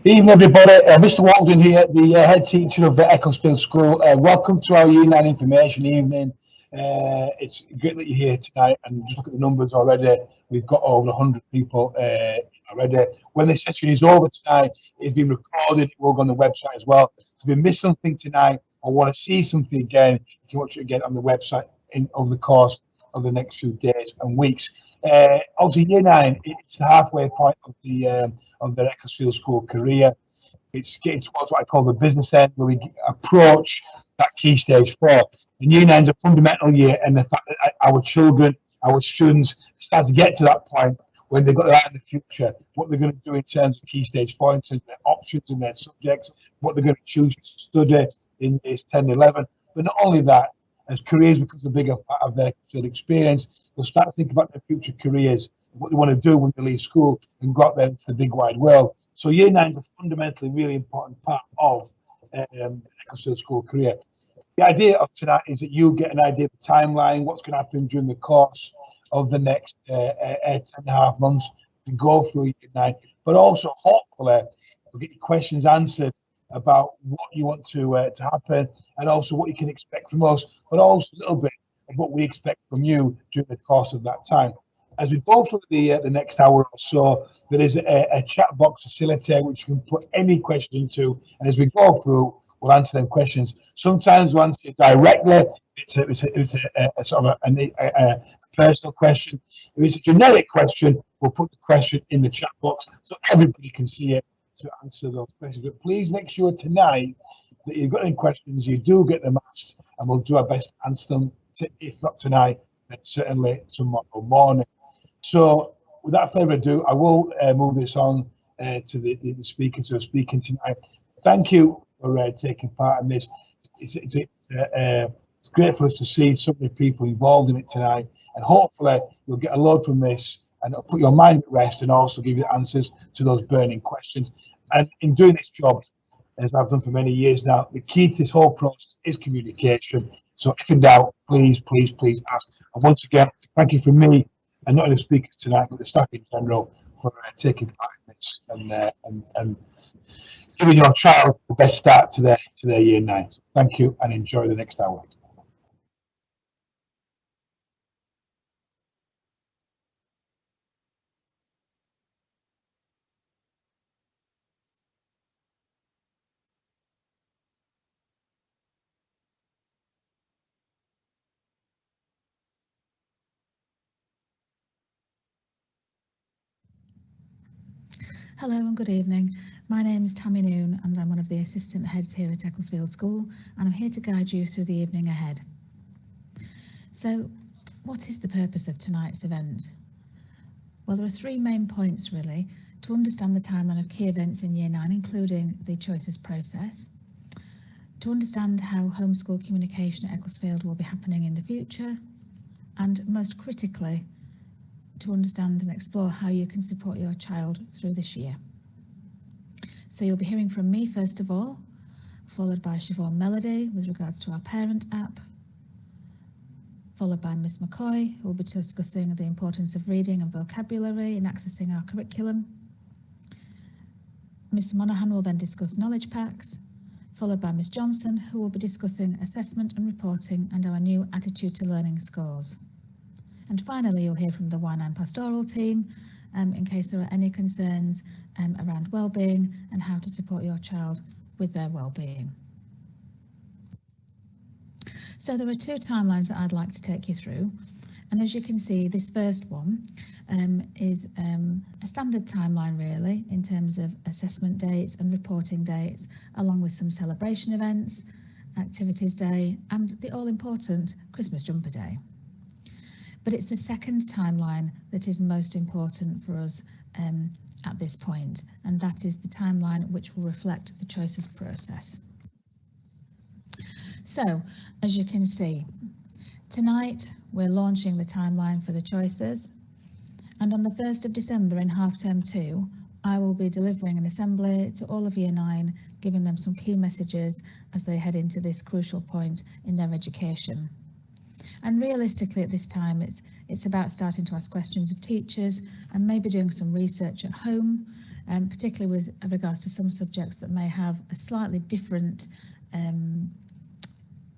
Evening, everybody. Mr. Walden here, the head teacher of Ecclesfield School. Welcome to our Year 9 information evening. It's great that you're here tonight, and just look at the numbers already. We've got over 100 people already. When this session is over tonight, it's been recorded. It will go on the website as well. So if you missed something tonight or want to see something again, you can watch it again on the website over the course of the next few days and weeks. Obviously, Year 9, it's the halfway point of the Ecclesfield School career. It's getting towards what I call the business end, where we approach that key stage 4. And Year 9 is a fundamental year, and the fact that our children, our students, start to get to that point when they've got their eye on the future, what they're going to do in terms of key stage 4, in terms of their options and their subjects, what they're going to choose to study in years 10 and 11. But not only that, as careers becomes a bigger part of their experience, they'll start to think about their future careers, what they want to do when they leave school and go out there into the big wide world. So Year 9 is a fundamentally really important part of Ecclesfield School career. The idea of tonight is that you get an idea of the timeline, what's going to happen during the course of the next 10.5 months to go through Year 9, but also hopefully you'll get your questions answered about what you want to happen, and also what you can expect from us, but also a little bit of what we expect from you during the course of that time. As we go through the next hour or so, there is a chat box facility which you can put any question into, and as we go through, we'll answer them questions. Sometimes we'll answer it directly. It's a sort of a personal question. If it's a generic question, we'll put the question in the chat box so everybody can see it to answer those questions. But please make sure tonight that you've got any questions, you do get them asked, and we'll do our best to answer them. If not tonight, then certainly tomorrow morning. So without further ado, I will move this on to the speakers who are speaking tonight. Thank you for taking part in this. It's great for us to see so many people involved in it tonight, and hopefully you'll get a load from this, and it'll put your mind at rest and also give you the answers to those burning questions. And in doing this job, as I've done for many years now, the key to this whole process is communication. So if in doubt, please ask. And once again, thank you from me, and not only the speakers tonight, but the staff in general, for taking part in this and giving your child the best start to their Year 9. So thank you, and enjoy the next hour. Hello and good evening. My name is Tammy Noon and I'm one of the assistant heads here at Ecclesfield School, and I'm here to guide you through the evening ahead. So, what is the purpose of tonight's event? Well, there are 3 main points really: to understand the timeline of key events in Year 9, including the choices process, to understand how homeschool communication at Ecclesfield will be happening in the future, and most critically, to understand and explore how you can support your child through this year. So you'll be hearing from me first of all, followed by Siobhan Melody with regards to our parent app, followed by Miss McCoy, who will be discussing the importance of reading and vocabulary in accessing our curriculum. Miss Monaghan will then discuss knowledge packs, followed by Miss Johnson, who will be discussing assessment and reporting and our new attitude to learning scores. And finally, you'll hear from the Y9 pastoral team in case there are any concerns around wellbeing and how to support your child with their wellbeing. So there are 2 timelines that I'd like to take you through. And as you can see, this first one is a standard timeline really in terms of assessment dates and reporting dates, along with some celebration events, activities day, and the all-important Christmas jumper day. But it's the second timeline that is most important for us at this point, and that is the timeline which will reflect the choices process. So, as you can see, tonight we're launching the timeline for the choices, and on the 1st of December in half term 2, I will be delivering an assembly to all of Year 9, giving them some key messages as they head into this crucial point in their education. And realistically at this time, It's about starting to ask questions of teachers and maybe doing some research at home, particularly with regards to some subjects that may have a slightly different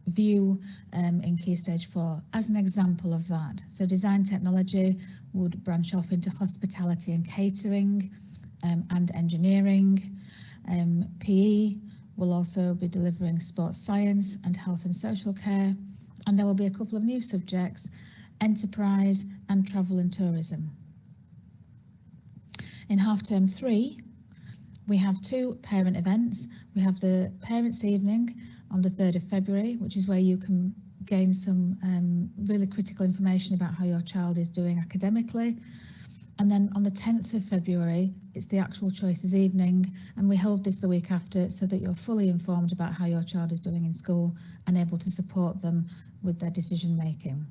view in Key Stage 4 as an example of that. So design technology would branch off into hospitality and catering and engineering. PE will also be delivering sports science and health and social care, and there will be a couple of new subjects, enterprise and travel and tourism. In half term 3, we have 2 parent events. We have the Parents' Evening on the 3rd of February, which is where you can gain some really critical information about how your child is doing academically. And then on the 10th of February, it's the Actual Choices Evening, and we hold this the week after so that you're fully informed about how your child is doing in school and able to support them with their decision making.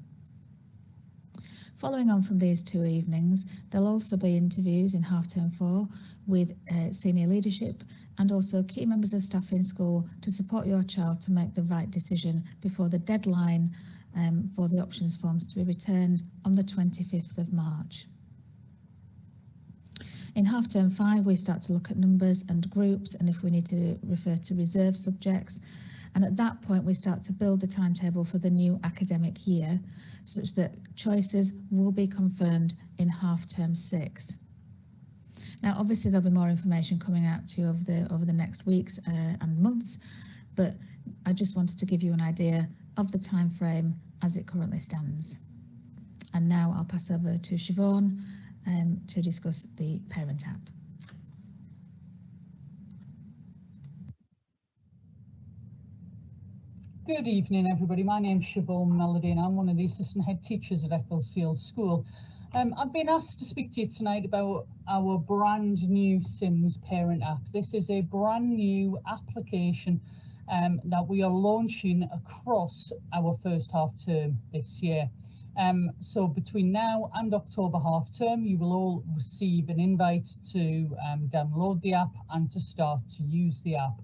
Following on from these 2 evenings, there'll also be interviews in half term 4 with senior leadership and also key members of staff in school to support your child to make the right decision before the deadline for the options forms to be returned on the 25th of March. In half term 5, we start to look at numbers and groups and if we need to refer to reserve subjects. And at that point, we start to build the timetable for the new academic year, such that choices will be confirmed in half term 6. Now, obviously, there'll be more information coming out to you over the next weeks and months, but I just wanted to give you an idea of the time frame as it currently stands. And now I'll pass over to Siobhan to discuss the parent app. Good evening, everybody. My name's Siobhan Melody and I'm one of the assistant head teachers at Ecclesfield School. I've been asked to speak to you tonight about our brand new Sims parent app. This is a brand new application that we are launching across our first half term this year. So between now and October half term, you will all receive an invite to download the app and to start to use the app.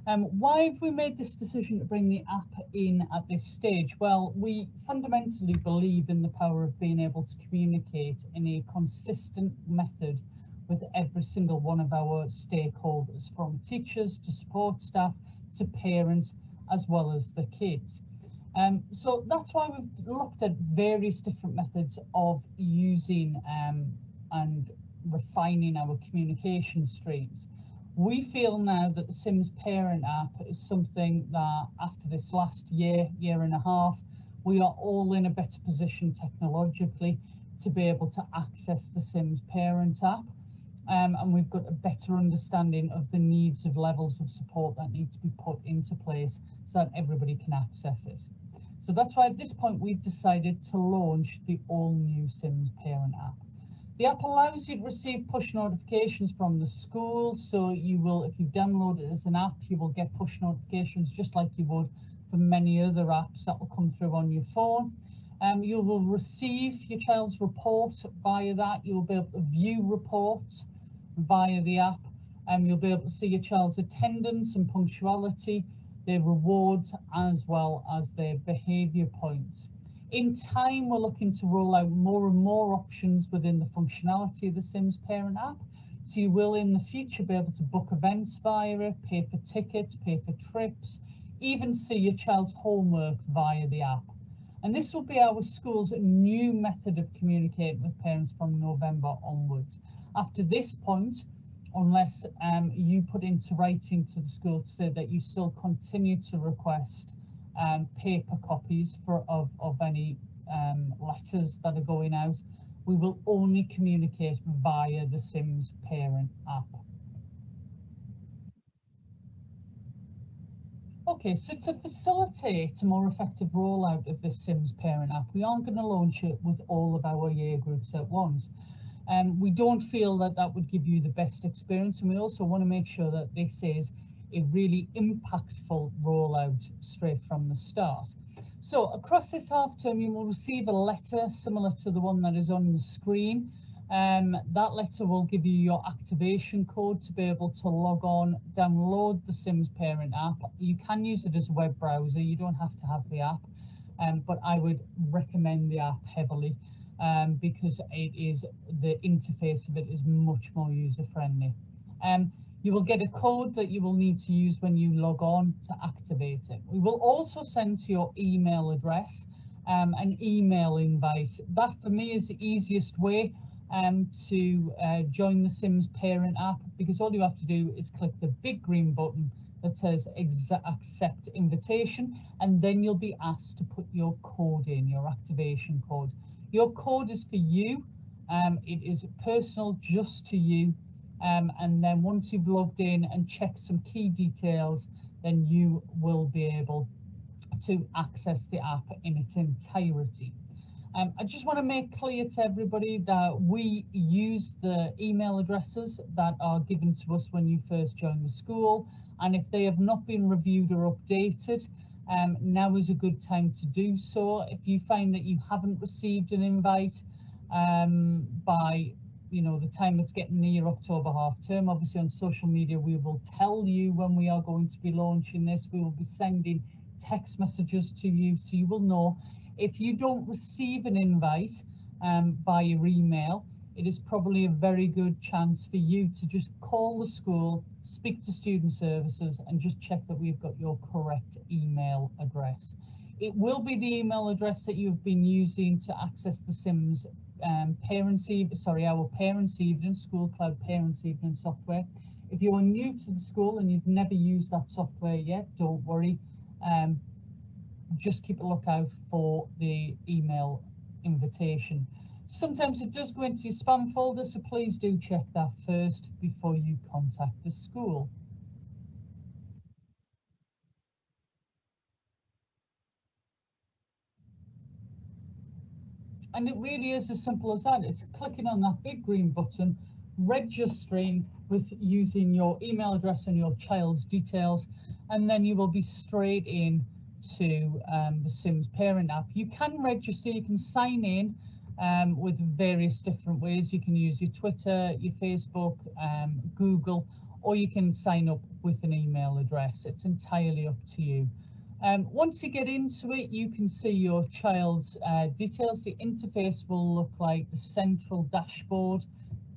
Why have we made this decision to bring the app in at this stage? Well, we fundamentally believe in the power of being able to communicate in a consistent method with every single one of our stakeholders, from teachers to support staff to parents, as well as the kids. So that's why we've looked at various different methods of using and refining our communication streams. We feel now that the Sims parent app is something that after this last year and a half, we are all in a better position technologically to be able to access the Sims parent app. And we've got a better understanding of the needs of levels of support that need to be put into place so that everybody can access it. So that's why at this point we've decided to launch the all new Sims parent app. The app allows you to receive push notifications from the school, so you will, if you download it as an app, you will get push notifications just like you would for many other apps that will come through on your phone. You will receive your child's report via that. You will be able to view reports via the app, and you'll be able to see your child's attendance and punctuality, their rewards, as well as their behaviour points. In time, we're looking to roll out more and more options within the functionality of the Sims parent app. So you will in the future be able to book events via it, pay for tickets, pay for trips, even see your child's homework via the app. And this will be our school's new method of communicating with parents from November onwards. After this point, unless you put into writing to the school to say that you still continue to request paper copies of any letters that are going out, we will only communicate via the Sims parent app. Okay, so to facilitate a more effective rollout of this Sims parent app, we aren't going to launch it with all of our year groups at once. We don't feel that that would give you the best experience, and we also want to make sure that this is a really impactful rollout straight from the start. So across this half term, you will receive a letter similar to the one that is on the screen. That letter will give you your activation code to be able to log on, download the Sims parent app. You can use it as a web browser, you don't have to have the app, but I would recommend the app heavily. because the interface of it is much more user friendly. You will get a code that you will need to use when you log on to activate it. We will also send to your email address an email invite. That for me is the easiest way to join the Sims Parent app, because all you have to do is click the big green button that says accept invitation, and then you'll be asked to put your code in, your activation code. Your code is for you, it is personal just to you, and then once you've logged in and checked some key details, then you will be able to access the app in its entirety. I just want to make clear to everybody that we use the email addresses that are given to us when you first join the school, and if they have not been reviewed or updated, now is a good time to do so. If you find that you haven't received an invite by the time it's getting near October half term, obviously on social media we will tell you when we are going to be launching this. We will be sending text messages to you, so you will know. If you don't receive an invite via email, it is probably a very good chance for you to just call the school, speak to student services, and just check that we've got your correct email address. It will be the email address that you've been using to access the Sims our Parents Evening, School Cloud Parents Evening software. If you're new to the school and you've never used that software yet, don't worry. Just keep a lookout for the email invitation. Sometimes it does go into your spam folder, so please do check that first before you contact the school. And it really is as simple as that. It's clicking on that big green button, registering with using your email address and your child's details, and then you will be straight in to the Sims Parent app. You can register, you can sign in with various different ways. You can use your Twitter, your Facebook, Google, or you can sign up with an email address. It's entirely up to you. Once you get into it, you can see your child's details. The interface will look like the central dashboard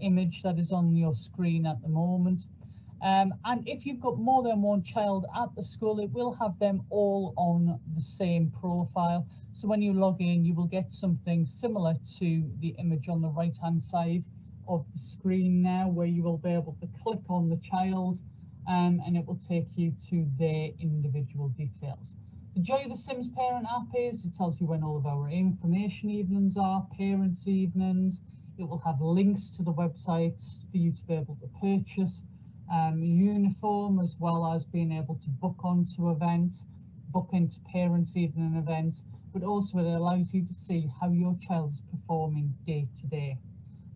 image that is on your screen at the moment. And if you've got more than one child at the school, it will have them all on the same profile. So when you log in, you will get something similar to the image on the right hand side of the screen now, where you will be able to click on the child and it will take you to their individual details. The joy of the Sims Parent app is it tells you when all of our information evenings are, parents evenings. It will have links to the websites for you to be able to purchase uniform, as well as being able to book onto events, book into parents evening events, but also it allows you to see how your child is performing day to day,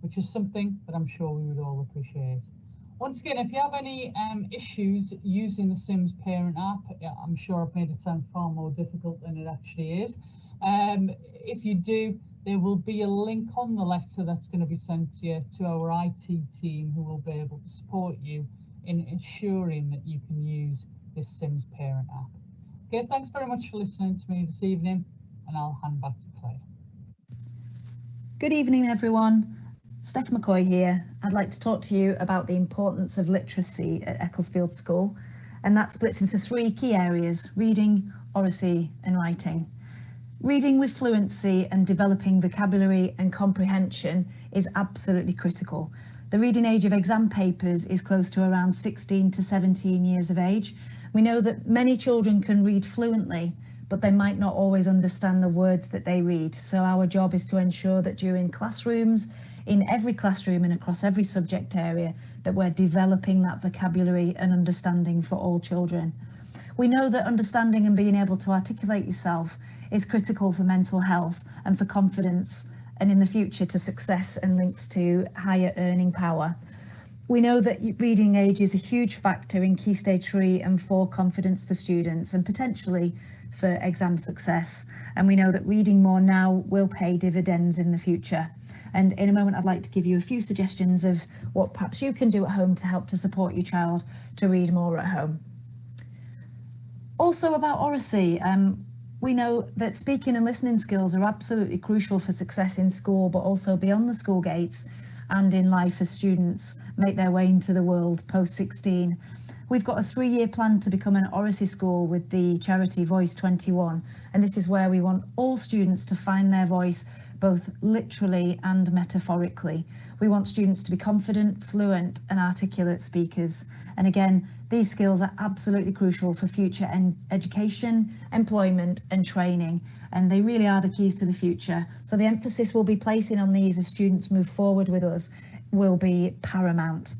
which is something that I'm sure we would all appreciate. Once again, if you have any issues using the Sims Parent app, I'm sure I've made it sound far more difficult than it actually is. If you do, there will be a link on the letter that's going to be sent to you to our IT team, who will be able to support you in ensuring that you can use this Sims Parent app. Okay, thanks very much for listening to me this evening, and I'll hand back to Claire. Good evening, everyone. Steph McCoy here. I'd like to talk to you about the importance of literacy at Ecclesfield School, and that splits into three key areas: reading, oracy and writing. Reading with fluency and developing vocabulary and comprehension is absolutely critical. The reading age of exam papers is close to around 16 to 17 years of age. We know that many children can read fluently, but they might not always understand the words that they read. So our job is to ensure that during classrooms, in every classroom and across every subject area, that we're developing that vocabulary and understanding for all children. We know that understanding and being able to articulate yourself is critical for mental health and for confidence, and in the future to success and links to higher earning power. We know that reading age is a huge factor in Key Stage 3 and 4 confidence for students and potentially for exam success. And we know that reading more now will pay dividends in the future. And in a moment, I'd like to give you a few suggestions of what perhaps you can do at home to help to support your child to read more at home. Also about oracy, We know that speaking and listening skills are absolutely crucial for success in school, but also beyond the school gates and in life as students make their way into the world post-16. We've got a 3-year plan to become an oracy school with the charity Voice 21, and this is where we want all students to find their voice both literally and metaphorically. We want students to be confident, fluent and articulate speakers. And again, these skills are absolutely crucial for future education, employment and training, and they really are the keys to the future. So the emphasis we'll be placing on these as students move forward with us will be paramount.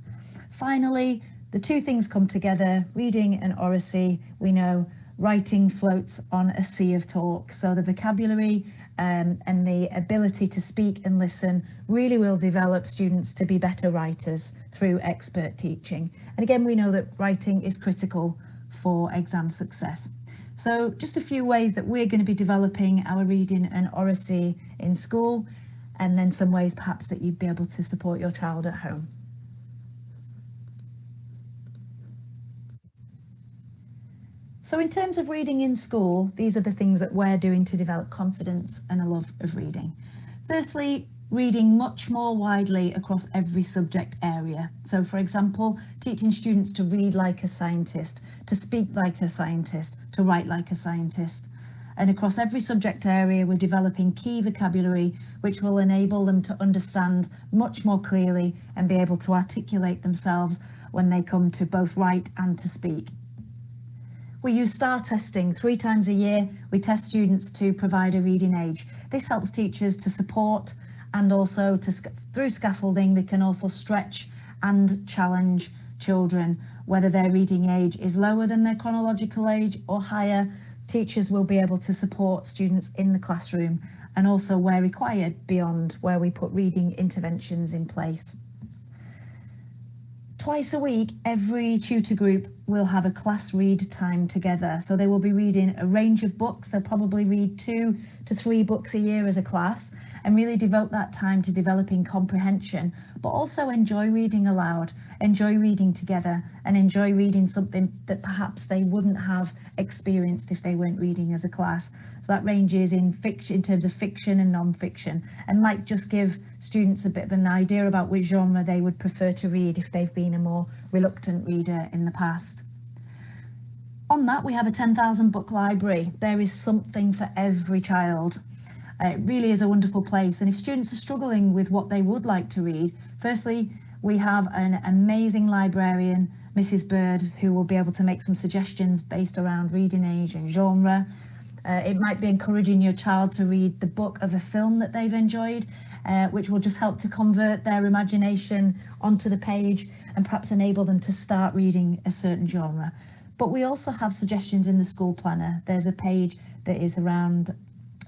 Finally, the two things come together, reading and oracy. We know writing floats on a sea of talk, so the vocabulary and the ability to speak and listen really will develop students to be better writers through expert teaching. And again, we know that writing is critical for exam success. So just a few ways that we're going to be developing our reading and oracy in school, and then some ways perhaps that you'd be able to support your child at home. So in terms of reading in school, these are the things that we're doing to develop confidence and a love of reading. Firstly, reading much more widely across every subject area. So for example, teaching students to read like a scientist, to speak like a scientist, to write like a scientist. And across every subject area, we're developing key vocabulary which will enable them to understand much more clearly and be able to articulate themselves when they come to both write and to speak. We use STAR testing 3 times a year. We test students to provide a reading age. This helps teachers to support, and also through scaffolding, they can also stretch and challenge children. Whether their reading age is lower than their chronological age or higher, teachers will be able to support students in the classroom, and also where required beyond, where we put reading interventions in place. Twice a week, every tutor group will have a class read time together. So they will be reading a range of books. They'll probably read 2 to 3 books a year as a class, and really devote that time to developing comprehension, but also enjoy reading aloud, enjoy reading together, and enjoy reading something that perhaps they wouldn't have experienced if they weren't reading as a class. So that ranges in fiction, in terms of fiction and non-fiction, and might just give students a bit of an idea about which genre they would prefer to read if they've been a more reluctant reader in the past. On that, we have a 10,000 book library. There is something for every child. It really is a wonderful place, and if students are struggling with what they would like to read, firstly, we have an amazing librarian, Mrs. Bird, who will be able to make some suggestions based around reading age and genre. It might be encouraging your child to read the book of a film that they've enjoyed, which will just help to convert their imagination onto the page and perhaps enable them to start reading a certain genre. But we also have suggestions in the school planner. There's a page that is around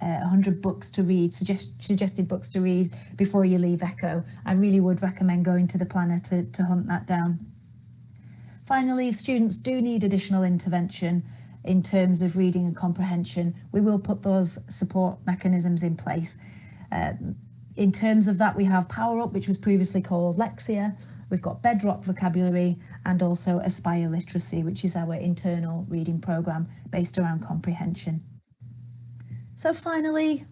100 books to read, suggested books to read before you leave Echo. I really would recommend going to the planner to hunt that down. Finally, if students do need additional intervention in terms of reading and comprehension, we will put those support mechanisms in place. In terms of that, we have Power Up, which was previously called Lexia. We've got Bedrock Vocabulary, and also Aspire Literacy, which is our internal reading programme based around comprehension. So finally,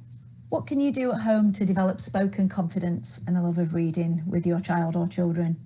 what can you do at home to develop spoken confidence and a love of reading with your child or children?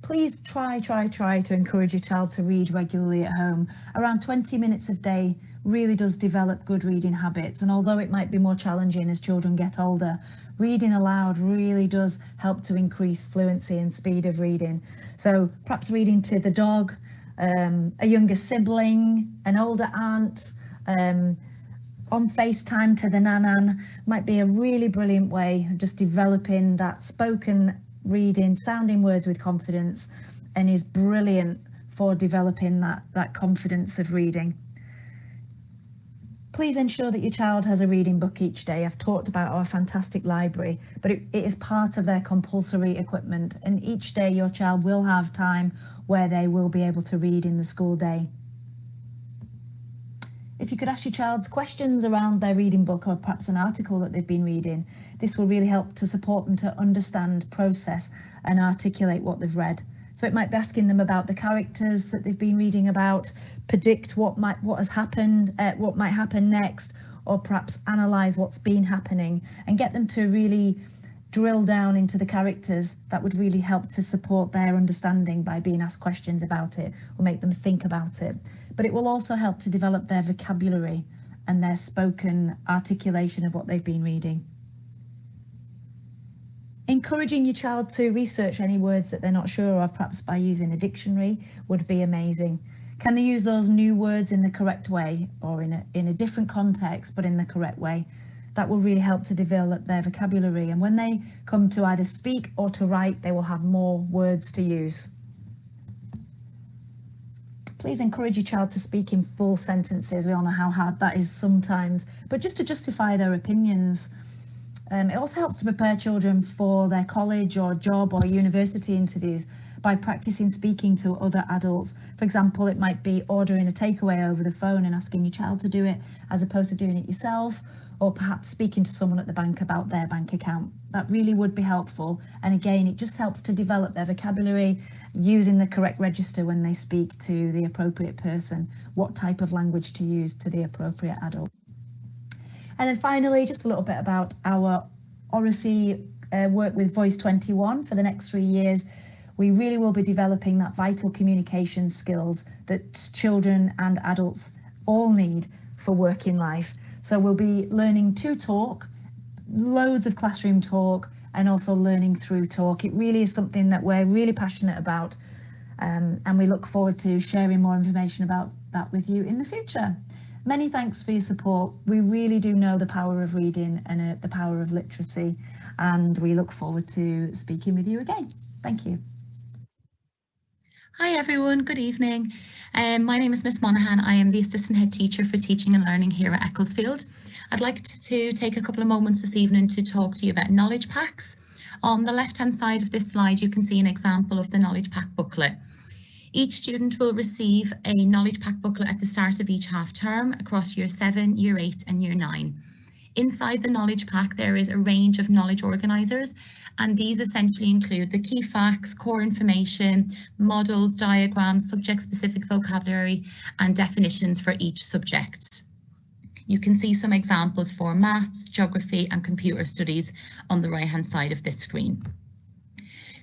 Please try to encourage your child to read regularly at home. Around 20 minutes a day really does develop good reading habits, and although it might be more challenging as children get older, reading aloud really does help to increase fluency and speed of reading. So perhaps reading to the dog, a younger sibling, an older aunt, on FaceTime to the nanan might be a really brilliant way of just developing that spoken reading, sounding words with confidence, and is brilliant for developing that confidence of reading. Please ensure that your child has a reading book each day. I've talked about our fantastic library, but it is part of their compulsory equipment, and each day your child will have time where they will be able to read in the school day. If you could ask your child questions around their reading book, or perhaps an article that they've been reading, this will really help to support them to understand, process and articulate what they've read. So it might be asking them about the characters that they've been reading about, predict what has happened, what might happen next, or perhaps analyse what's been happening, and get them to really drill down into the characters. That would really help to support their understanding by being asked questions about it or make them think about it. But it will also help to develop their vocabulary and their spoken articulation of what they've been reading. Encouraging your child to research any words that they're not sure of, perhaps by using a dictionary, would be amazing. Can they use those new words in the correct way, or in a different context, but in the correct way? That will really help to develop their vocabulary. And when they come to either speak or to write, they will have more words to use. Please encourage your child to speak in full sentences. We all know how hard that is sometimes, but just to justify their opinions. It also helps to prepare children for their college or job or university interviews by practicing speaking to other adults. For example, it might be ordering a takeaway over the phone and asking your child to do it as opposed to doing it yourself, or perhaps speaking to someone at the bank about their bank account. That really would be helpful. And again, it just helps to develop their vocabulary, using the correct register when they speak to the appropriate person, what type of language to use to the appropriate adult. And then finally, just a little bit about our Oracy work with Voice 21 for the next 3 years. We really will be developing that vital communication skills that children and adults all need for working life. So we'll be learning to talk, loads of classroom talk, and also learning through talk. It really is something that we're really passionate about, and we look forward to sharing more information about that with you in the future. Many thanks for your support. We really do know the power of reading and the power of literacy, and we look forward to speaking with you again. Thank you. Hi everyone, good evening. My name is Miss Monaghan. I am the Assistant Head Teacher for Teaching and Learning here at Ecclesfield. I'd like to take a couple of moments this evening to talk to you about knowledge packs. On the left-hand side of this slide, you can see an example of the knowledge pack booklet. Each student will receive a knowledge pack booklet at the start of each half term across Year 7, Year 8 and Year 9. Inside the knowledge pack, there is a range of knowledge organisers, and these essentially include the key facts, core information, models, diagrams, subject-specific vocabulary and definitions for each subject. You can see some examples for maths, geography and computer studies on the right-hand side of this screen.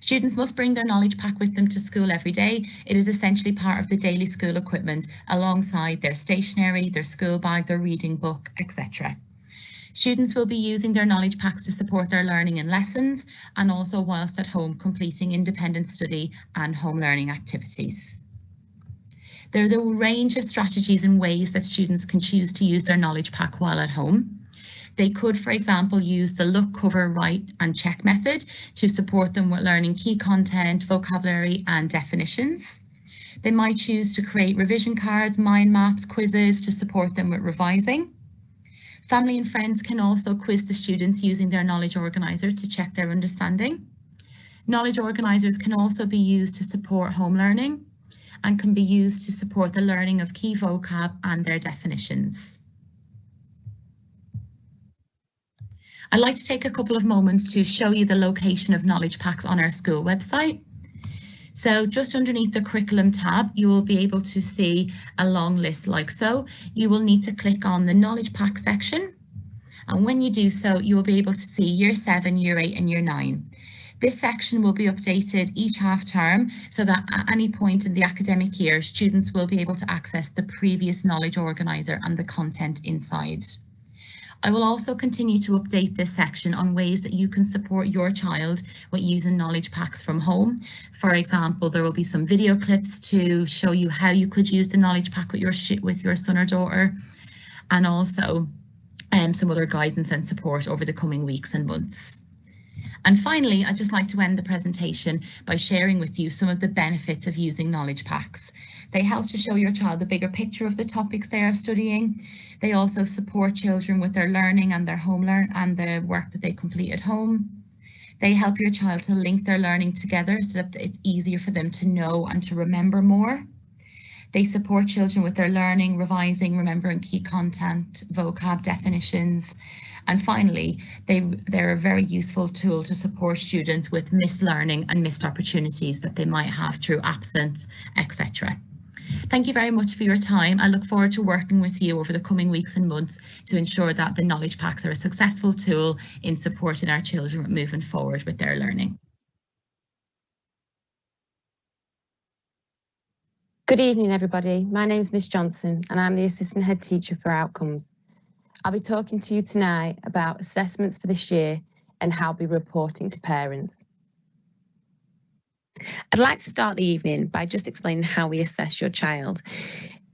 Students must bring their knowledge pack with them to school every day. It is essentially part of the daily school equipment alongside their stationery, their school bag, their reading book, etc. Students will be using their knowledge packs to support their learning in lessons and also whilst at home completing independent study and home learning activities. There's a range of strategies and ways that students can choose to use their knowledge pack while at home. They could, for example, use the look, cover, write and check method to support them with learning key content, vocabulary and definitions. They might choose to create revision cards, mind maps, quizzes to support them with revising. Family and friends can also quiz the students using their knowledge organiser to check their understanding. Knowledge organisers can also be used to support home learning and can be used to support the learning of key vocab and their definitions. I'd like to take a couple of moments to show you the location of knowledge packs on our school website. So just underneath the curriculum tab, you will be able to see a long list like so. You will need to click on the knowledge pack section. And when you do so, you will be able to see Year 7, Year 8 and Year 9. This section will be updated each half term so that at any point in the academic year, students will be able to access the previous knowledge organiser and the content inside. I will also continue to update this section on ways that you can support your child with using knowledge packs from home. For example, there will be some video clips to show you how you could use the knowledge pack with your son or daughter, and also some other guidance and support over the coming weeks and months. And finally, I'd just like to end the presentation by sharing with you some of the benefits of using knowledge packs. They help to show your child the bigger picture of the topics they are studying. They also support children with their learning and their and the work that they complete at home. They help your child to link their learning together so that it's easier for them to know and to remember more. They support children with their learning, revising, remembering key content, vocab definitions, And finally, they're a very useful tool to support students with missed learning and missed opportunities that they might have through absence, etc. Thank you very much for your time. I look forward to working with you over the coming weeks and months to ensure that the knowledge packs are a successful tool in supporting our children moving forward with their learning. Good evening, everybody. My name is Miss Johnson and I'm the Assistant Head Teacher for Outcomes. I'll be talking to you tonight about assessments for this year and how I'll be reporting to parents. I'd like to start the evening by just explaining how we assess your child.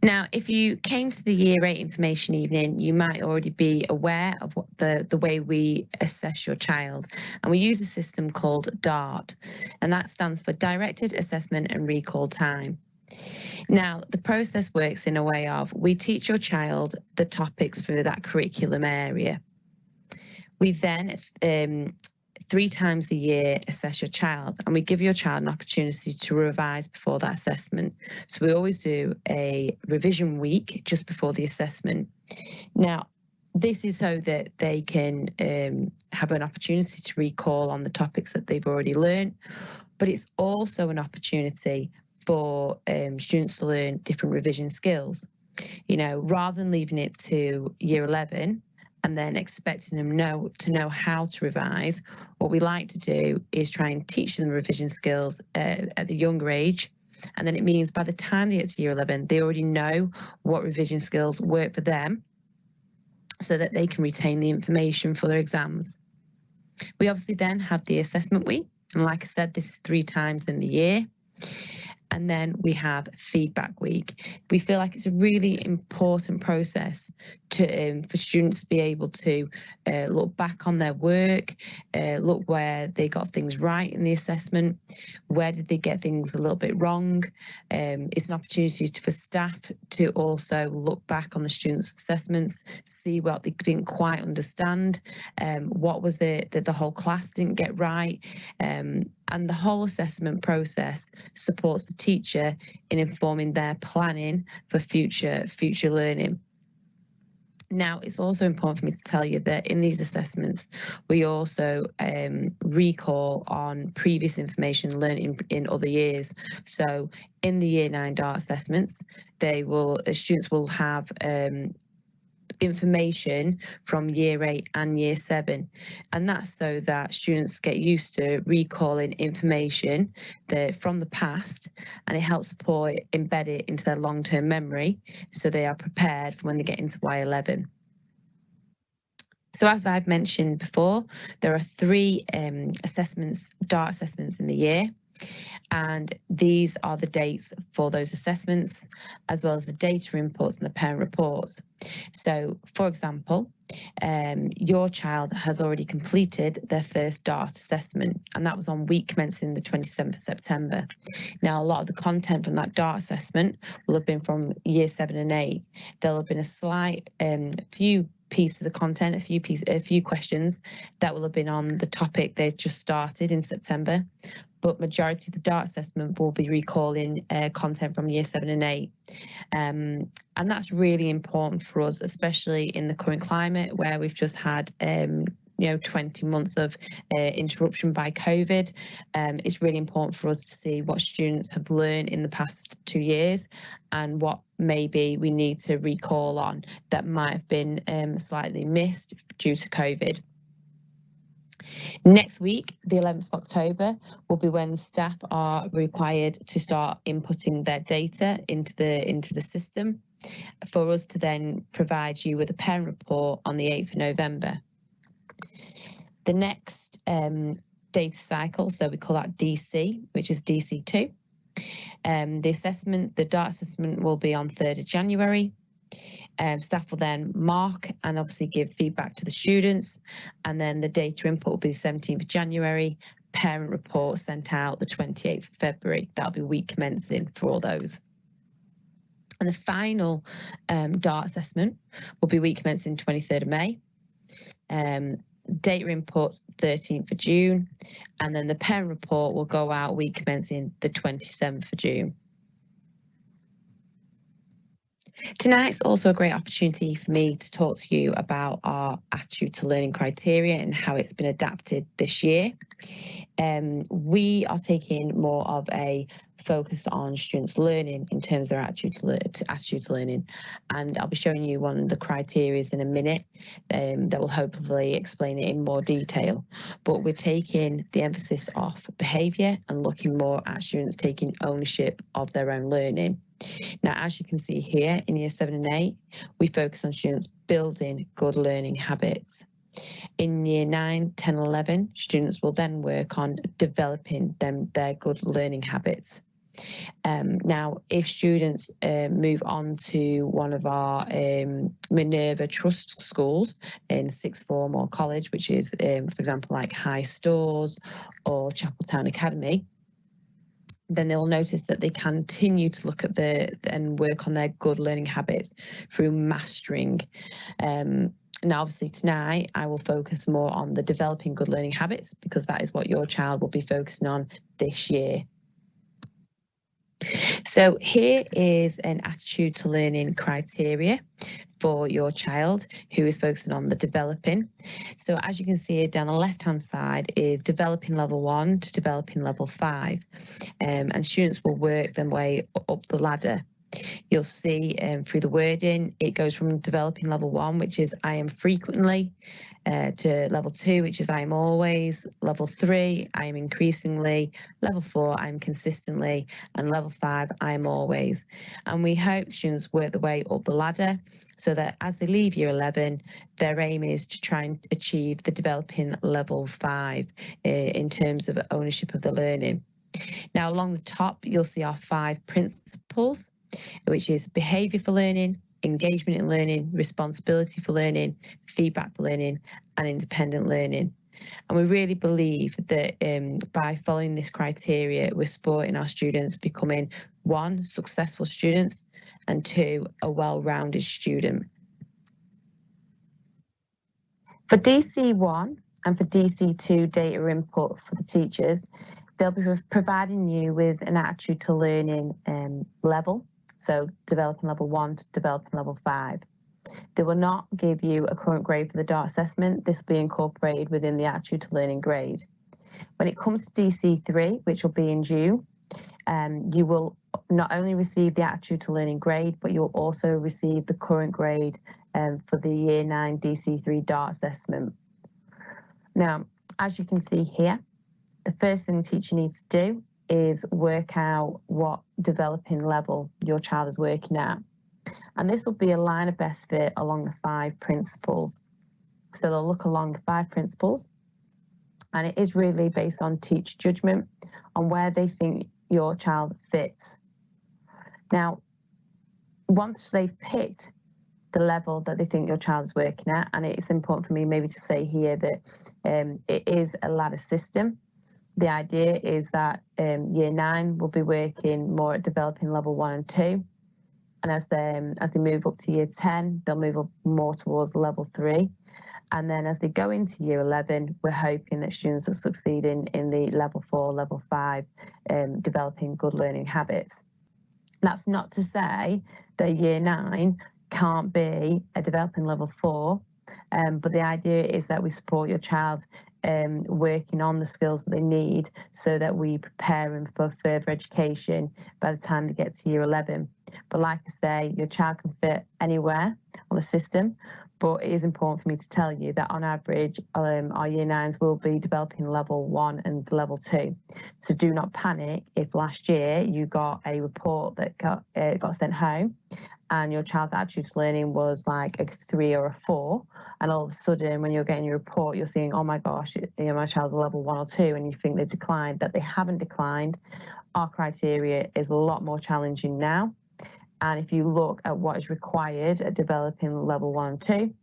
Now, if you came to the Year 8 information evening, you might already be aware of what the way we assess your child. And we use a system called DART, and that stands for Directed Assessment and Recall Time. Now, the process works in a way of we teach your child the topics for that curriculum area. We then 3 times a year assess your child, and we give your child an opportunity to revise before that assessment. So we always do a revision week just before the assessment. Now, this is so that they can have an opportunity to recall on the topics that they've already learned, but it's also an opportunity for students to learn different revision skills. You know, rather than leaving it to Year 11 and then expecting them to know how to revise, what we like to do is try and teach them revision skills at the younger age. And then it means by the time they get to Year 11, they already know what revision skills work for them so that they can retain the information for their exams. We obviously then have the assessment week. And like I said, this is 3 times in the year. And then we have feedback week. We feel like it's a really important process for students to be able to look back on their work, look where they got things right in the assessment, where did they get things a little bit wrong. It's an opportunity for staff to also look back on the students' assessments, see what they didn't quite understand, what was it that the whole class didn't get right. And the whole assessment process supports the teacher in informing their planning for future learning. Now, it's also important for me to tell you that in these assessments, we also recall on previous information learned in other years. So in the Year 9 DART assessments, students will have information from Year 8 and Year 7, and that's so that students get used to recalling information from the past, and it helps embed it into their long-term memory so they are prepared for when they get into Y11. So as I've mentioned before, there are 3 DART assessments in the year. And these are the dates for those assessments, as well as the data inputs and the parent reports. So, for example, your child has already completed their first DART assessment, and that was on week commencing the 27th of September. Now, a lot of the content from that DART assessment will have been from Year 7 and 8. There'll have been a slight few pieces of content, a few questions that will have been on the topic they just started in September, but majority of the DART assessment will be recalling content from Year 7 and 8. And that's really important for us, especially in the current climate where we've just had 20 months of interruption by COVID. It's really important for us to see what students have learned in the past 2 years and what maybe we need to recall on that might have been slightly missed due to COVID. Next week, the 11th of October, will be when staff are required to start inputting their data into the system for us to then provide you with a parent report on the 8th of November. The next data cycle, so we call that DC, which is DC2. The DART assessment will be on 3rd of January. Staff will then mark and obviously give feedback to the students, and then the data input will be the 17th of January, parent report sent out the 28th of February. That'll be week commencing for all those. And the final DART assessment will be week commencing 23rd of May. Data inputs 13th of June, and then the parent report will go out week commencing the 27th of June. Tonight's also a great opportunity for me to talk to you about our attitude to learning criteria and how it's been adapted this year. We are taking more of a focus on students' learning in terms of their attitude to learning, and I'll be showing you one of the criteria in a minute that will hopefully explain it in more detail. But we're taking the emphasis off behaviour and looking more at students taking ownership of their own learning. Now, as you can see here in Year 7 and 8, we focus on students building good learning habits. In Year 9, 10, 11, students will then work on developing their good learning habits. Now, if students move on to one of our Minerva Trust schools in sixth form or college, which is, for example, like High Stores or Chapeltown Academy, then they'll notice that they continue to look at and work on their good learning habits through mastering. Now, obviously tonight I will focus more on the developing good learning habits because that is what your child will be focusing on this year. So here is an attitude to learning criteria for your child who is focusing on the developing. So as you can see down the left hand side is developing level 1 to developing level 5, and students will work their way up the ladder. You'll see through the wording, it goes from developing level 1, which is I am frequently, to level 2, which is I am always, level 3, I am increasingly, level 4, I am consistently, and level 5, I am always. And we hope students work their way up the ladder so that as they leave Year 11, their aim is to try and achieve the developing level 5 in terms of ownership of the learning. Now, along the top, you'll see our 5 principles, which is behaviour for learning, engagement in learning, responsibility for learning, feedback for learning, and independent learning. And we really believe that by following this criteria, we're supporting our students becoming 1, successful students, and 2, a well-rounded student. For DC1 and for DC2 data input for the teachers, they'll be providing you with an attitude to learning level. So developing level 1 to developing level 5. They will not give you a current grade for the DART assessment. This will be incorporated within the attitude to learning grade. When it comes to DC3, which will be in June, you will not only receive the attitude to learning grade, but you'll also receive the current grade for the Year 9 DC3 DART assessment. Now, as you can see here, the first thing the teacher needs to do is work out what developing level your child is working at. And this will be a line of best fit along the 5 principles. So they'll look along the 5 principles, and it is really based on teacher judgment on where they think your child fits. Now, once they've picked the level that they think your child is working at, and it's important for me maybe to say here that it is a ladder system. The idea is that Year 9 will be working more at developing level 1 and 2. And as they move up to Year 10, they'll move up more towards level 3. And then as they go into Year 11, we're hoping that students are succeeding in the level 4, level 5, developing good learning habits. That's not to say that Year 9 can't be a developing level 4, but the idea is that we support your child working on the skills that they need so that we prepare them for further education by the time they get to Year 11. But like I say, your child can fit anywhere on the system, but it is important for me to tell you that on average, our Year 9s will be developing level 1 and level 2. So do not panic if last year you got a report that got sent home and your child's attitude to learning was like a 3 or a 4, and all of a sudden when you're getting your report, you're seeing, oh my gosh, my child's a level 1 or 2, and you think they've declined. That they haven't declined. Our criteria is a lot more challenging now. And if you look at what is required at developing level 1 and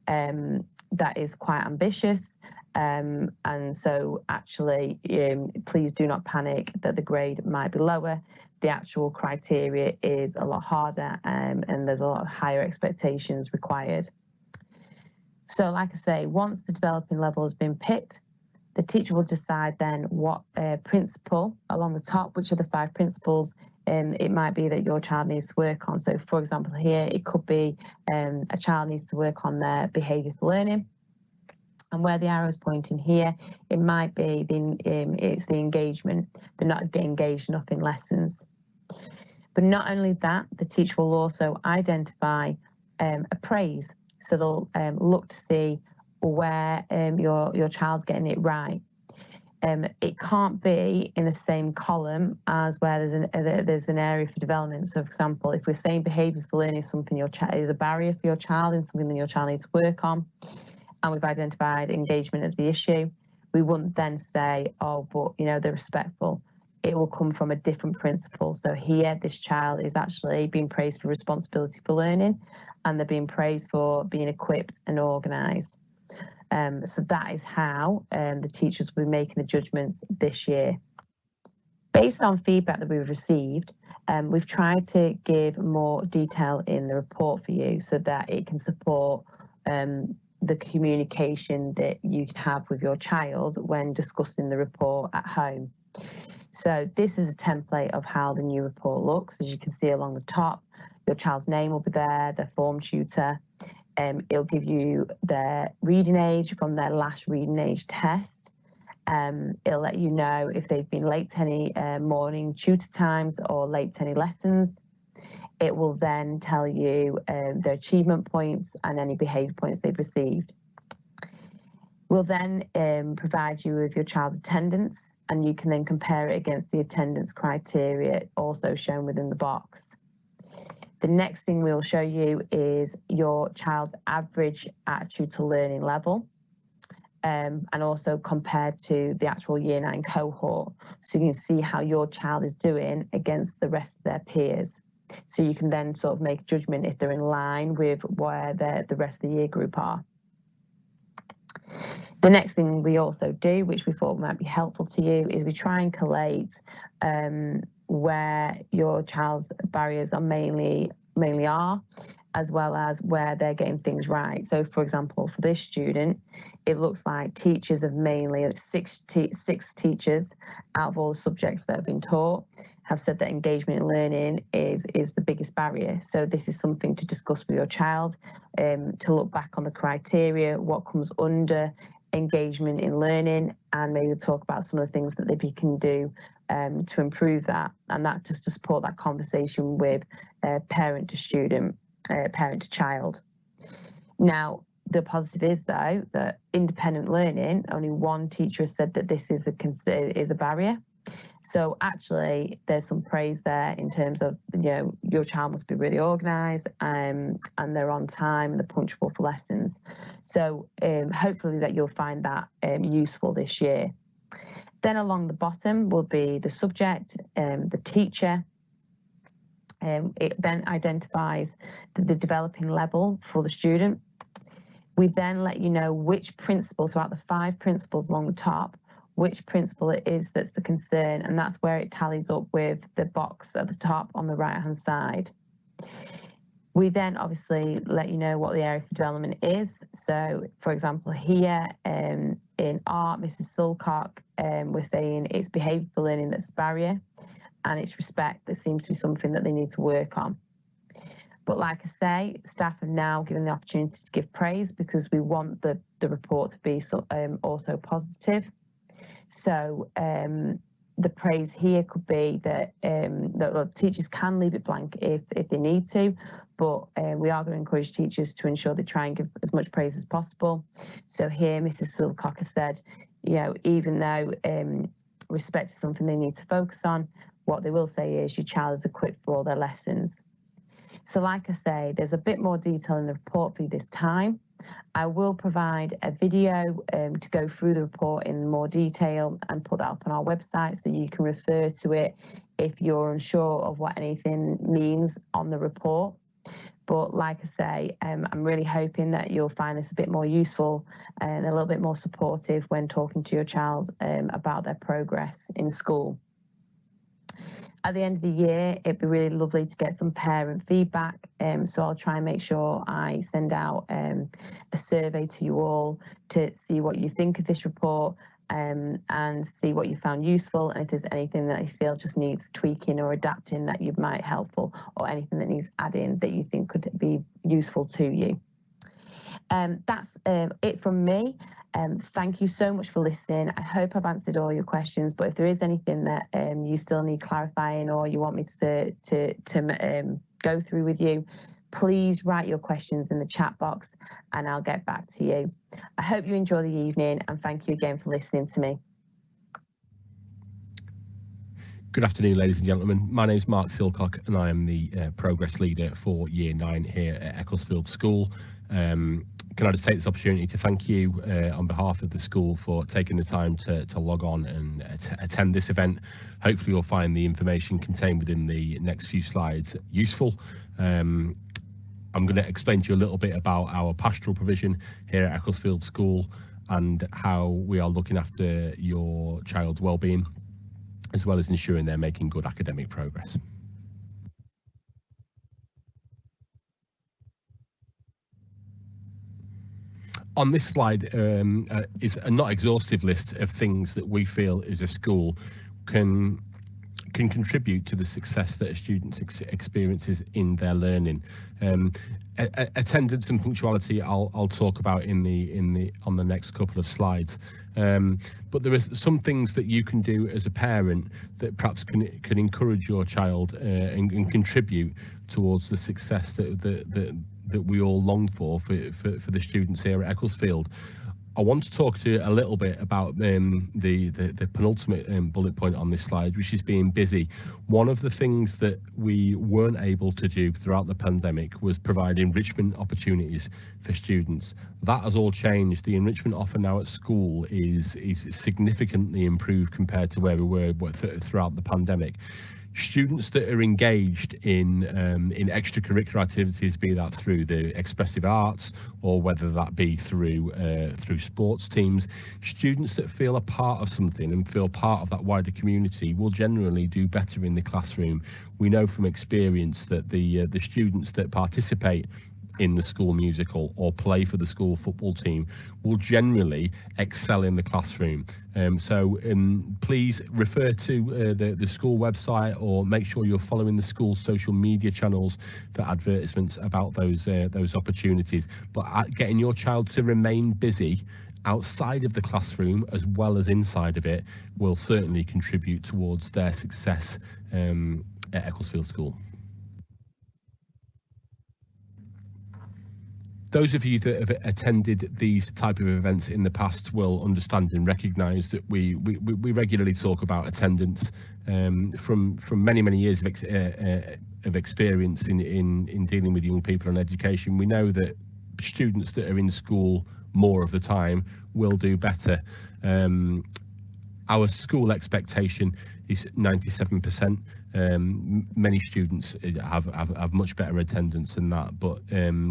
2, that is quite ambitious. And so actually, please do not panic that the grade might be lower. The actual criteria is a lot harder, and there's a lot of higher expectations required. So like I say, once the developing level has been picked, the teacher will decide then what principle along the top, which are the 5 principles, it might be that your child needs to work on. So for example, here it could be a child needs to work on their behaviour for learning. And where the arrow is pointing here, it might be it's the engagement. They're not engaged enough in lessons. But not only that, the teacher will also identify a praise. So they'll look to see where your child's getting it right. It can't be in the same column as where there's an area for development. So, for example, if we're saying behaviour for learning is something is a barrier for your child and something that your child needs to work on, and we've identified engagement as the issue, we wouldn't then say, oh, but they're respectful. It will come from a different principle. So here, this child is actually being praised for responsibility for learning, and they're being praised for being equipped and organised. So that is how the teachers will be making the judgments this year. Based on feedback that we've received, we've tried to give more detail in the report for you so that it can support the communication that you can have with your child when discussing the report at home. So this is a template of how the new report looks. As you can see along the top, your child's name will be there, their form tutor. It'll give you their reading age from their last reading age test. It'll let you know if they've been late to any morning tutor times or late to any lessons. It will then tell you their achievement points and any behaviour points they've received. We'll then provide you with your child's attendance, and you can then compare it against the attendance criteria also shown within the box. The next thing we'll show you is your child's average attitude to learning level, and also compared to the actual Year 9 cohort. So you can see how your child is doing against the rest of their peers. So you can then sort of make a judgment if they're in line with where the rest of the year group are. The next thing we also do, which we thought might be helpful to you, is we try and collate where your child's barriers are mainly are, as well as where they're getting things right. So for example, for this student, it looks like teachers have mainly, six teachers out of all the subjects that have been taught have said that engagement in learning is the biggest barrier. So this is something to discuss with your child, to look back on the criteria, what comes under engagement in learning, and maybe talk about some of the things that they can do to improve that, and that just to support that conversation with parent to student, parent to child. Now, the positive is though that independent learning, only one teacher has said that this is a barrier. So actually, there's some praise there in terms of, your child must be really organised and they're on time and they're punctual for lessons. So hopefully that you'll find that useful this year. Then along the bottom will be the subject, the teacher. It then identifies the developing level for the student. We then let you know which principles, so out of the 5 principles along the top, which principle it is that's the concern, and that's where it tallies up with the box at the top on the right hand side. We then obviously let you know what the area for development is. So for example here in art, Mrs. Silcock, we're saying it's behaviour for learning that's a barrier, and it's respect that seems to be something that they need to work on. But like I say, staff have now given the opportunity to give praise because we want the report to be also positive. So the praise here could be that the teachers can leave it blank if they need to, but we are going to encourage teachers to ensure they try and give as much praise as possible. So here Mrs. Silcock has said, even though respect is something they need to focus on, what they will say is your child is equipped for all their lessons. So like I say, there's a bit more detail in the report for you this time. I will provide a video to go through the report in more detail and put that up on our website so you can refer to it if you're unsure of what anything means on the report. But like I say, I'm really hoping that you'll find this a bit more useful and a little bit more supportive when talking to your child about their progress in school. At the end of the year, it'd be really lovely to get some parent feedback. So I'll try and make sure I send out a survey to you all to see what you think of this report, and see what you found useful, and if there's anything that you feel just needs tweaking or adapting that you might helpful, or anything that needs adding that you think could be useful to you. That's it from me. Thank you so much for listening. I hope I've answered all your questions, but if there is anything that you still need clarifying or you want me to go through with you, please write your questions in the chat box and I'll get back to you. I hope you enjoy the evening, and thank you again for listening to me. Good afternoon, ladies and gentlemen. My name is Mark Silcock and I am the Progress Leader for Year 9 here at Ecclesfield School. Can I just take this opportunity to thank you on behalf of the school for taking the time to log on and attend this event. Hopefully you'll find the information contained within the next few slides useful. I'm going to explain to you a little bit about our pastoral provision here at Ecclesfield School and how we are looking after your child's well-being, as well as ensuring they're making good academic progress. On this slide is a not exhaustive list of things that we feel as a school can contribute to the success that a student experiences in their learning. Attendance and punctuality I'll talk about on the next couple of slides. But there are some things that you can do as a parent that perhaps can encourage your child and contribute towards the success that we all long for the students here at Ecclesfield. I want to talk to you a little bit about the penultimate bullet point on this slide, which is being busy. One of the things that we weren't able to do throughout the pandemic was provide enrichment opportunities for students. That has all changed. The enrichment offer now at school is significantly improved compared to where we were throughout the pandemic. Students that are engaged in extracurricular activities, be that through the expressive arts or whether that be through sports teams, students that feel a part of something and feel part of that wider community will generally do better in the classroom. We know from experience that the students that participate in the school musical or play for the school football team will generally excel in the classroom. So please refer to the school website, or make sure you're following the school's social media channels for advertisements about those opportunities. But getting your child to remain busy outside of the classroom as well as inside of it will certainly contribute towards their success at Ecclesfield School. Those of you that have attended these type of events in the past will understand and recognise that we regularly talk about attendance. From many years of experience in dealing with young people and education, we know that students that are in school more of the time will do better. Our school expectation is 97%. Many students have much better attendance than that, but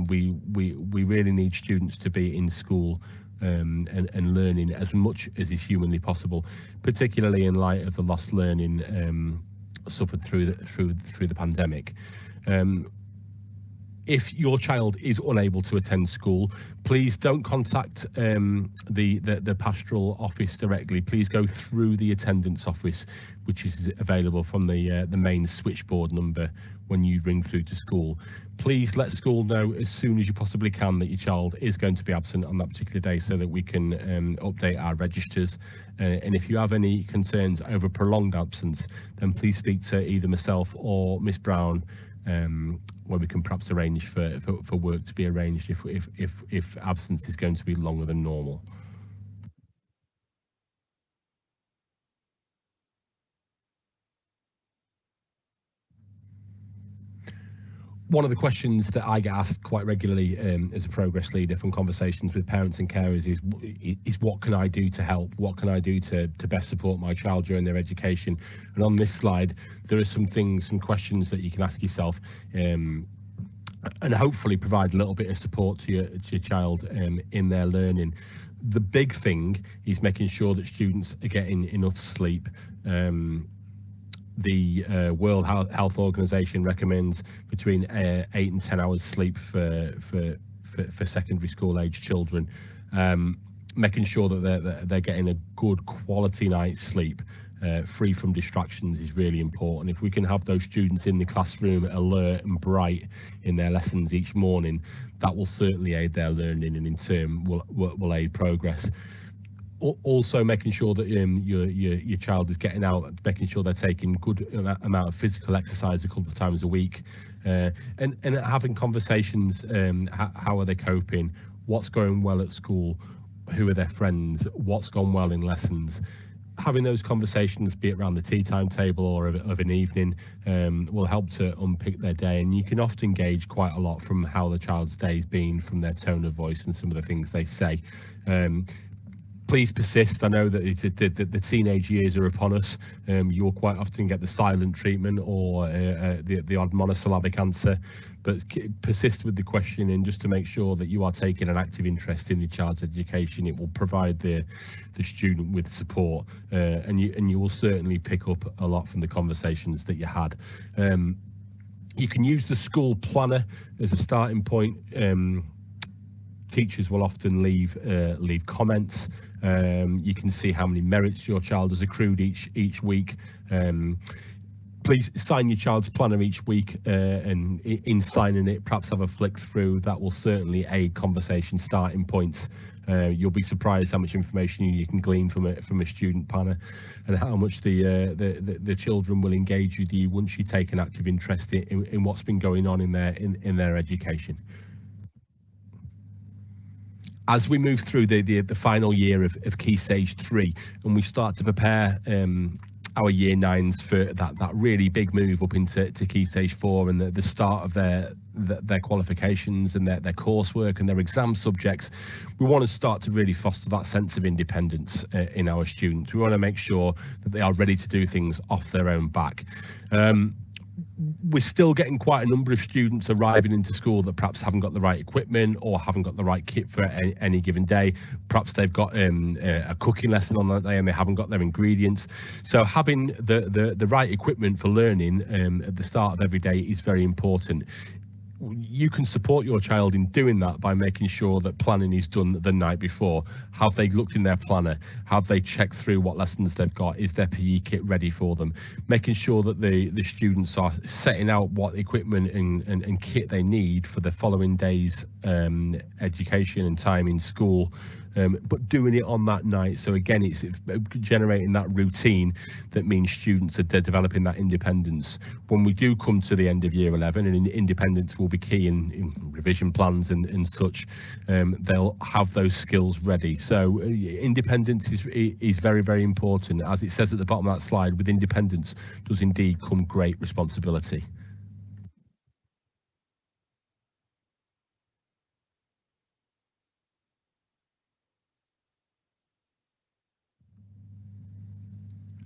we really need students to be in school and learning as much as is humanly possible, particularly in light of the lost learning suffered through the pandemic. If your child is unable to attend school, please don't contact the pastoral office directly. Please go through the attendance office, which is available from the main switchboard number when you ring through to school. Please let school know as soon as you possibly can that your child is going to be absent on that particular day, so that we can update our registers. And if you have any concerns over prolonged absence, then please speak to either myself or Miss Brown, where we can perhaps arrange for work to be arranged if absence is going to be longer than normal. One of the questions that I get asked quite regularly as a progress leader from conversations with parents and carers is what can I do to help? What can I do to best support my child during their education? And on this slide, there are some questions that you can ask yourself and hopefully provide a little bit of support to your child in their learning. The big thing is making sure that students are getting enough sleep. the World Health Organization recommends between 8 and 10 hours sleep for secondary school age children. Making sure that they're getting a good quality night's sleep, free from distractions, is really important. If we can have those students in the classroom alert and bright in their lessons each morning, that will certainly aid their learning, and in turn will aid progress. Also making sure that your child is getting out, making sure they're taking good amount of physical exercise a couple of times a week, and having conversations. How are they coping? What's going well at school? Who are their friends? What's gone well in lessons? Having those conversations, be it around the tea time table or of an evening, will help to unpick their day. And you can often gauge quite a lot from how the child's day's been, from their tone of voice and some of the things they say. Please persist. I know that the teenage years are upon us. You'll quite often get the silent treatment or the odd monosyllabic answer, but persist with the questioning just to make sure that you are taking an active interest in the child's education. It will provide the student with support, and you will certainly pick up a lot from the conversations that you had. You can use the school planner as a starting point. Teachers will often leave comments. You can see how many merits your child has accrued each week. Please sign your child's planner each week, and in signing it, perhaps have a flick through. That will certainly aid conversation starting points. You'll be surprised how much information you can glean from a student planner, and how much the children will engage with you once you take an active interest in what's been going on in their education. As we move through the final year of Key Stage 3, and we start to prepare our Year 9s for that really big move up into Key Stage 4 and the start of their qualifications and their coursework and their exam subjects, we want to start to really foster that sense of independence in our students. We want to make sure that they are ready to do things off their own back. We're still getting quite a number of students arriving into school that perhaps haven't got the right equipment or haven't got the right kit for any given day. Perhaps they've got a cooking lesson on that day and they haven't got their ingredients. So having the right equipment for learning at the start of every day is very important. You can support your child in doing that by making sure that planning is done the night before. Have they looked in their planner? Have they checked through what lessons they've got? Is their PE kit ready for them? Making sure that the students are setting out what equipment and kit they need for the following day's education and time in school. But doing it on that night. So again, it's generating that routine that means students are developing that independence. When we do come to the end of Year 11, and independence will be key in revision plans and such, they'll have those skills ready. So independence is very, very important. As it says at the bottom of that slide, with independence does indeed come great responsibility.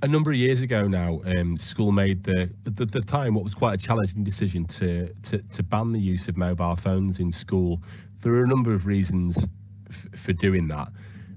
A number of years ago now, school made the time what was quite a challenging decision to ban the use of mobile phones in school. There are a number of reasons for doing that.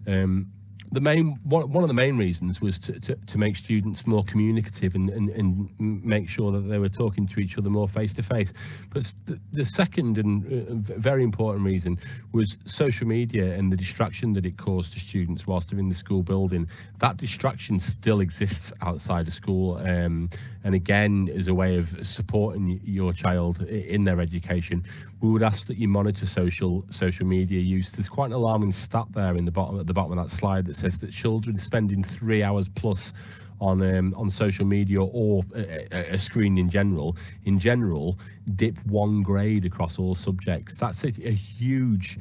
One of the main reasons was to make students more communicative and make sure that they were talking to each other more face to face. But the second and very important reason was social media and the distraction that it caused to students whilst they're in the school building. That distraction still exists outside of school, and again, as a way of supporting your child in their education, we would ask that you monitor social media use. There's quite an alarming stat there at the bottom of that slide that says that children spending 3 hours plus on social media or a screen in general dip 1 grade across all subjects. That's a huge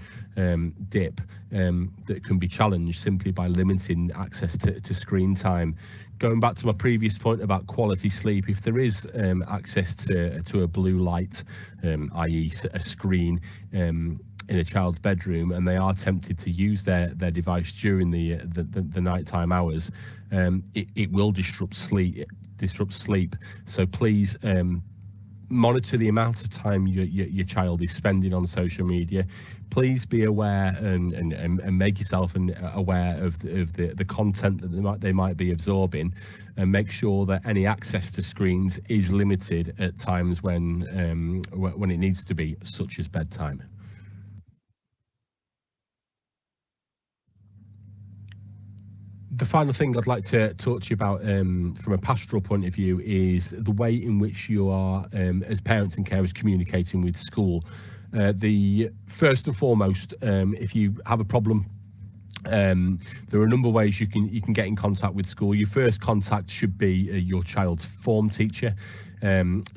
dip that can be challenged simply by limiting access to screen time. Going back to my previous point about quality sleep, if there is access to a blue light, i.e. a screen in a child's bedroom, and they are tempted to use their device during the nighttime hours, it will disrupt sleep. So please monitor the amount of time your child is spending on social media. Please be aware and make yourself aware of the content that they might be absorbing, and make sure that any access to screens is limited at times when it needs to be, such as bedtime. The final thing I'd like to talk to you about from a pastoral point of view is the way in which you are, as parents and carers, communicating with school. The first and foremost, if you have a problem, there are a number of ways you can get in contact with school. Your first contact should be your child's form teacher.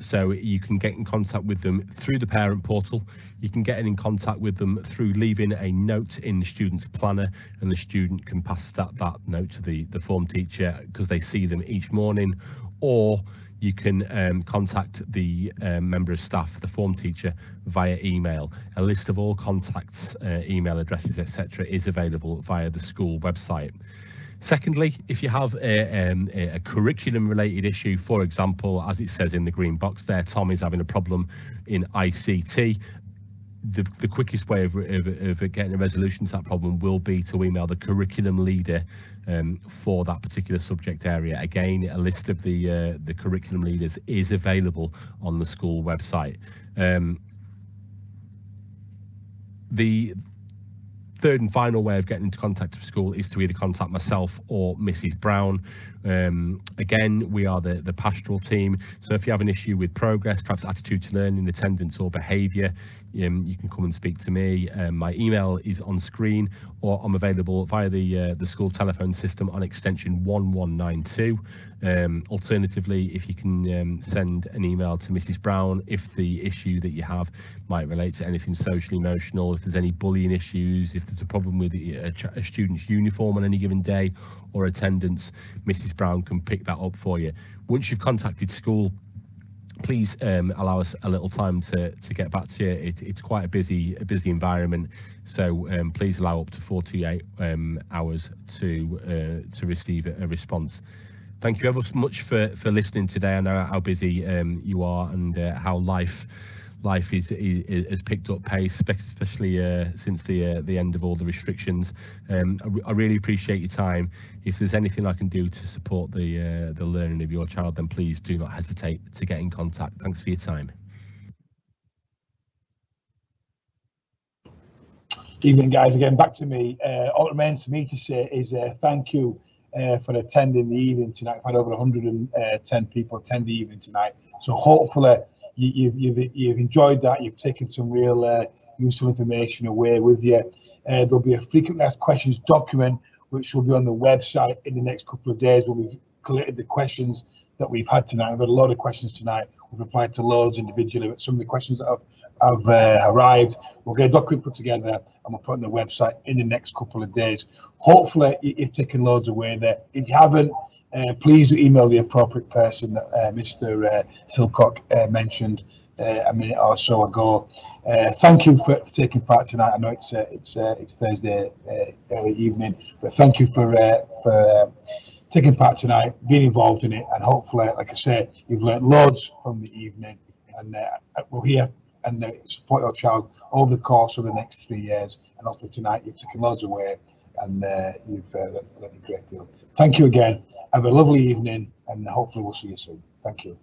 So you can get in contact with them through the parent portal. You can get in contact with them through leaving a note in the student's planner, and the student can pass that note to the form teacher because they see them each morning. Or you can contact the member of staff, the form teacher, via email. A list of all contacts, email addresses, etc. is available via the school website. Secondly, if you have a curriculum-related issue, for example, as it says in the green box there, Tom is having a problem in ICT, the quickest way of getting a resolution to that problem will be to email the curriculum leader for that particular subject area. Again, a list of the curriculum leaders is available on the school website. The third and final way of getting into contact with school is to either contact myself or Mrs. Brown. Again, we are the pastoral team, so if you have an issue with progress, perhaps attitude to learning, attendance or behaviour, you can come and speak to me. My email is on screen, or I'm available via the school telephone system on extension 1192. Alternatively, if you can send an email to Mrs. Brown if the issue that you have might relate to anything social emotional, if there's any bullying issues, if there's a problem with a student's uniform on any given day or attendance, Mrs. Brown can pick that up for you. Once you've contacted school, please allow us a little time to get back to you. It's quite a busy environment, so please allow up to 48 hours to receive a response. Thank you ever so much for listening today. I know how busy you are, and how life has picked up pace, especially since the end of all the restrictions. I really appreciate your time. If there's anything I can do to support the learning of your child, then please do not hesitate to get in contact. Thanks for your time. Evening, guys. Again, back to me. All it remains for me to say is thank you for attending the evening tonight. I've had over 110 people attend the evening tonight, so hopefully you've enjoyed that. You've taken some real useful information away with you. There'll be a frequently asked questions document which will be on the website in the next couple of days when we've collated the questions that we've had tonight. We've had a lot of questions tonight. We've replied to loads individually, but some of the questions that have arrived, we'll get a document put together and we'll put on the website in the next couple of days. Hopefully you've taken loads away there. If you haven't, please email the appropriate person that Mr. Silcock mentioned a minute or so ago. Thank you for taking part tonight. I know it's Thursday early evening, but thank you for taking part tonight, being involved in it, and hopefully, like I said, you've learned loads from the evening, and we're here and support your child over the course of the next 3 years. And hopefully tonight you've taken loads away, and you've learned a great deal. Thank you again. Have a lovely evening, and hopefully we'll see you soon. Thank you.